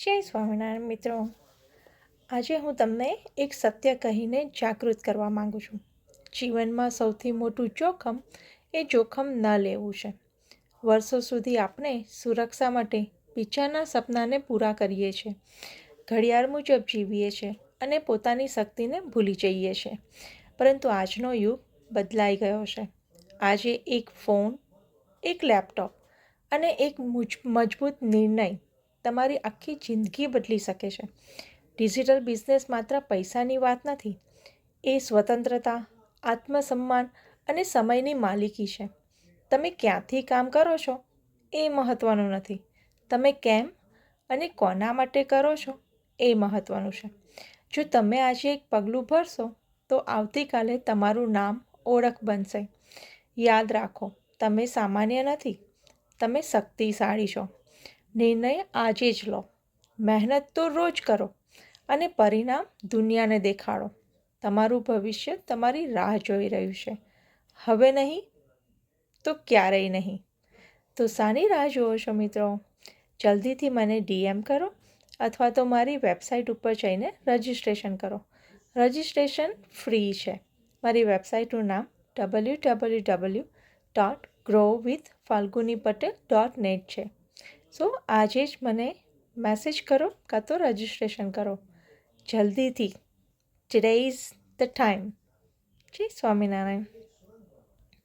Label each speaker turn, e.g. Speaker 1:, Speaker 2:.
Speaker 1: જય સ્વામિનારાયણ મિત્રો, આજે હું તમને એક સત્ય કહીને જાગૃત કરવા માગું છું. જીવનમાં સૌથી મોટું જોખમ એ જોખમ ન લેવું છે. વર્ષો સુધી આપણે સુરક્ષા માટે બીજાના સપનાને પૂરા કરીએ છીએ, ઘડિયાળ મુજબ જીવીએ છીએ અને પોતાની શક્તિને ભૂલી જઈએ છીએ. પરંતુ આજનો યુગ બદલાઈ ગયો છે. આજે એક ફોન, એક લેપટોપ અને એક મજબૂત નિર્ણય તમારી આખી જિંદગી બદલી શકે છે. ડિજિટલ બિઝનેસ માત્ર પૈસાની વાત નથી, એ સ્વતંત્રતા, આત્મસન્માન અને સમયની માલિકી છે. તમે ક્યાંથી કામ કરો છો એ મહત્ત્વનું નથી, તમે કેમ અને કોના માટે કરો છો એ મહત્ત્વનું છે. જો તમે આજે એક પગલું ભરશો તો આવતીકાલે તમારું નામ ઓળખ બનશે. યાદ રાખો, તમે સામાન્ય નથી, તમે શક્તિશાળી છો. નિર્ણય આજે જ લો, મહેનત તો રોજ કરો અને પરિણામ દુનિયાને દેખાડો. તમારું ભવિષ્ય તમારી રાહ જોઈ રહ્યું છે, હવે નહીં તો ક્યારેય નહીં. તો શાની રાહ જુઓ છો મિત્રો? જલ્દીથી મને DM કરો અથવા તો મારી વેબસાઇટ ઉપર જઈને રજિસ્ટ્રેશન કરો. રજિસ્ટ્રેશન ફ્રી છે. મારી વેબસાઇટનું નામ www.growwithfalgunipatel.net છે. સો આજે જ મને મેસેજ કરો કાં તો રજિસ્ટ્રેશન કરો જલ્દીથી. Today is the time. જય સ્વામિનારાયણ.